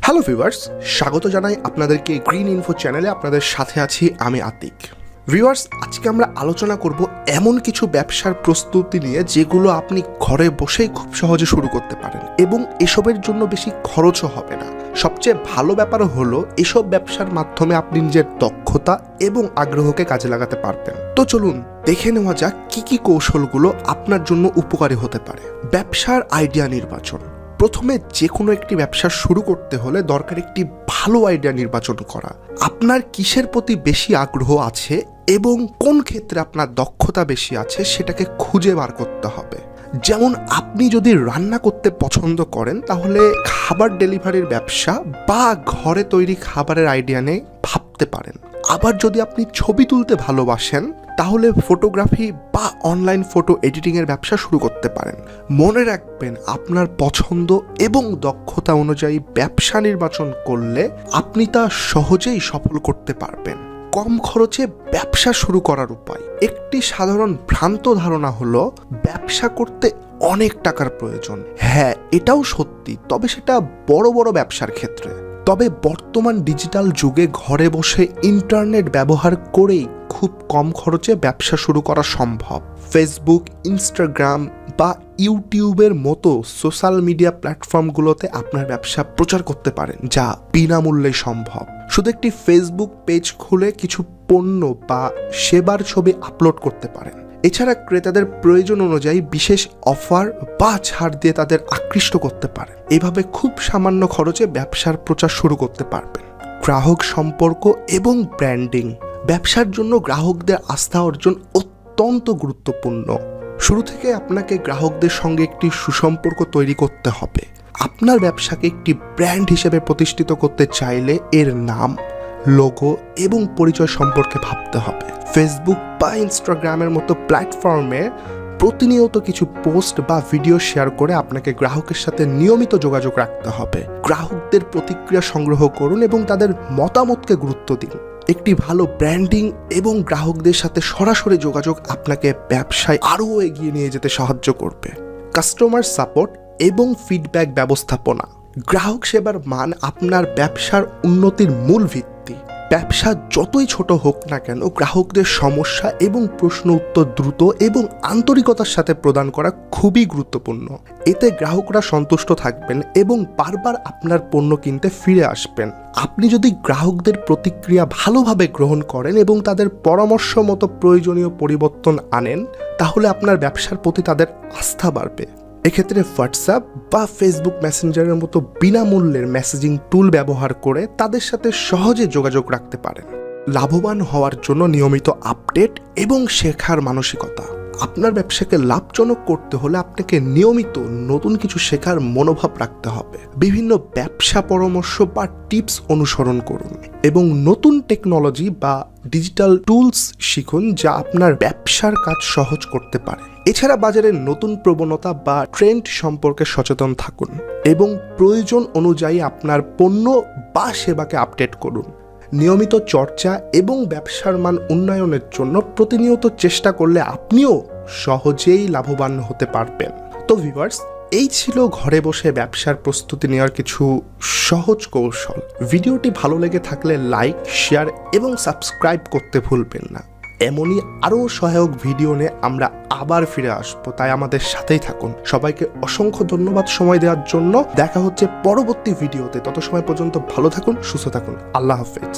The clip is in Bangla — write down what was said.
হ্যালো ভিউয়ার্স, স্বাগত জানাই আপনাদেরকে গ্রিন ইনফো চ্যানেলে। আপনাদের সাথে আছি আমি আতিক। ভিউয়ার্স, আজকে আমরা আলোচনা করব এমন কিছু ব্যবসার প্রস্তুতি নিয়ে যেগুলো আপনি ঘরে বসেই খুব সহজে শুরু করতে পারেন এবং এসবের জন্য বেশি খরচও হবে না। সবচেয়ে ভালো ব্যাপার হলো এসব ব্যবসার মাধ্যমে আপনি নিজের দক্ষতা এবং আগ্রহকে কাজে লাগাতে পারবেন। তো চলুন দেখে নেওয়া যাক কি কি কৌশলগুলো আপনার জন্য উপকারী হতে পারে। ব্যবসার আইডিয়া নির্বাচন। প্রথমে যে কোনো একটি ব্যবসা শুরু করতে হলে দরকার একটি ভালো আইডিয়া নির্বাচন করা। আপনার কিসের প্রতি বেশি আগ্রহ আছে এবং কোন ক্ষেত্রে আপনার দক্ষতা বেশি আছে সেটাকে খুঁজে বার করতে হবে। যেমন আপনি যদি রান্না করতে পছন্দ করেন তাহলে খাবার ডেলিভারির ব্যবসা বা ঘরে তৈরি খাবারের আইডিয়া নিয়ে ভাবতে পারেন। আবার যদি আপনি ছবি তুলতে ভালোবাসেন তাহলে ফটোগ্রাফি বা অনলাইন ফটো এডিটিংয়ের ব্যবসা শুরু করতে পারেন। মনে রাখবেন, আপনার পছন্দ এবং দক্ষতা অনুযায়ী ব্যবসা নির্বাচন করলে আপনি তা সহজেই সফল করতে পারবেন। কম খরচে ব্যবসা শুরু করার উপায়। একটি সাধারণ ভ্রান্ত ধারণা হলো ব্যবসা করতে অনেক টাকার প্রয়োজন। হ্যাঁ, এটাও সত্যি, তবে সেটা বড় বড় ব্যবসার ক্ষেত্রে। তবে বর্তমান ডিজিটাল যুগে ঘরে বসে ইন্টারনেট ব্যবহার করেই খুব কম খরচে ব্যবসা শুরু করা সম্ভব। ফেসবুক, ইনস্টাগ্রাম বা ইউটিউবের মতো সোশ্যাল মিডিয়া প্ল্যাটফর্মগুলোতে আপনার ব্যবসা প্রচার করতে পারেন, যা বিনামূল্যে সম্ভব। শুধু একটি ফেসবুক পেজ খুলে কিছু পণ্য বা সেবার ছবি আপলোড করতে পারেন। এছাড়া ক্রেতাদের প্রয়োজন অনুযায়ী বিশেষ অফার বা ছাড় দিয়ে তাদের আকৃষ্ট করতে পারেন। এভাবে খুব সামান্য খরচে ব্যবসার প্রচার শুরু করতে পারবেন। গ্রাহক সম্পর্ক এবং ব্র্যান্ডিং। ব্যবসার জন্য গ্রাহকদের আস্থা অর্জন অত্যন্ত গুরুত্বপূর্ণ। শুরু থেকে আপনাকে গ্রাহকদের সঙ্গে একটি সুসম্পর্ক তৈরি করতে হবে। আপনার ব্যবসাকে একটি ব্র্যান্ড হিসেবে প্রতিষ্ঠিত করতে চাইলে এর নাম, লোগো এবং পরিচয় সম্পর্কে ভাবতে হবে। ফেসবুক বা ইনস্টাগ্রামের মতো প্ল্যাটফর্মে প্রতিনিয়ত কিছু পোস্ট বা ভিডিও শেয়ার করে আপনাকে গ্রাহকের সাথে নিয়মিত যোগাযোগ রাখতে হবে। গ্রাহকদের প্রতিক্রিয়া সংগ্রহ করুন এবং তাদের মতামতকে গুরুত্ব দিন। একটি ভালো ব্র্যান্ডিং এবং গ্রাহকদের সাথে সরাসরি যোগাযোগ আপনাকে ব্যবসায় আরও এগিয়ে নিয়ে যেতে সাহায্য করবে। কাস্টমার সাপোর্ট এবং ফিডব্যাক ব্যবস্থাপনা। গ্রাহক সেবার মান আপনার ব্যবসার উন্নতির মূল ভিত্তি। ব্যবসা যতই ছোট হোক না কেন, গ্রাহকদের সমস্যা এবং প্রশ্ন উত্তর দ্রুত এবং আন্তরিকতার সাথে প্রদান করা খুবই গুরুত্বপূর্ণ। এতে গ্রাহকরা সন্তুষ্ট থাকবেন এবং বারবার আপনার পণ্য কিনতে ফিরে আসবেন। আপনি যদি গ্রাহকদের প্রতিক্রিয়া ভালোভাবে গ্রহণ করেন এবং তাদের পরামর্শ মতো প্রয়োজনীয় পরিবর্তন আনেন, তাহলে আপনার ব্যবসার প্রতি তাদের আস্থা বাড়বে। এক্ষেত্রে হোয়াটসঅ্যাপ বা ফেসবুক মেসেঞ্জারের মতো বিনামূল্যের মেসেজিং টুল ব্যবহার করে তাদের সাথে সহজে যোগাযোগ রাখতে পারেন। লাভবান হওয়ার জন্য নিয়মিত আপডেট এবং শেখার মানসিকতা। আপনার ব্যবসাকে লাভজনক করতে হলে আপনাকে নিয়মিত নতুন কিছু শেখার মনোভাব রাখতে হবে। বিভিন্ন ব্যবসা পরামর্শ বা টিপস অনুসরণ করুন এবং নতুন টেকনোলজি বা ডিজিটাল টুলস শিখুন, যা আপনার ব্যবসার কাজ সহজ করতে পারে। এছাড়া বাজারের নতুন প্রবণতা বা ট্রেন্ড সম্পর্কে সচেতন থাকুন এবং প্রয়োজন অনুযায়ী আপনার পণ্য বা সেবাকে আপডেট করুন। নিয়মিত চর্চা এবং ব্যবসার মান উন্নয়নের জন্য প্রতিনিয়ত চেষ্টা করলে আপনিও সহজেই লাভবান হতে পারবেন। তো ভিউয়ার্স, এই ছিল ঘরে বসে ব্যবসার প্রস্তুতি নেওয়ার কিছু সহজ কৌশল। ভিডিওটি ভালো লেগে থাকলে লাইক, শেয়ার এবং সাবস্ক্রাইব করতে ভুলবেন না। এমনই আরও সহায়ক ভিডিও নিয়ে আমরা আবার ফিরে আসবো, তাই আমাদের সাথেই থাকুন। সবাইকে অসংখ্য ধন্যবাদ সময় দেওয়ার জন্য। দেখা হচ্ছে পরবর্তী ভিডিওতে। তত সময় পর্যন্ত ভালো থাকুন, সুস্থ থাকুন। আল্লাহ হাফেজ।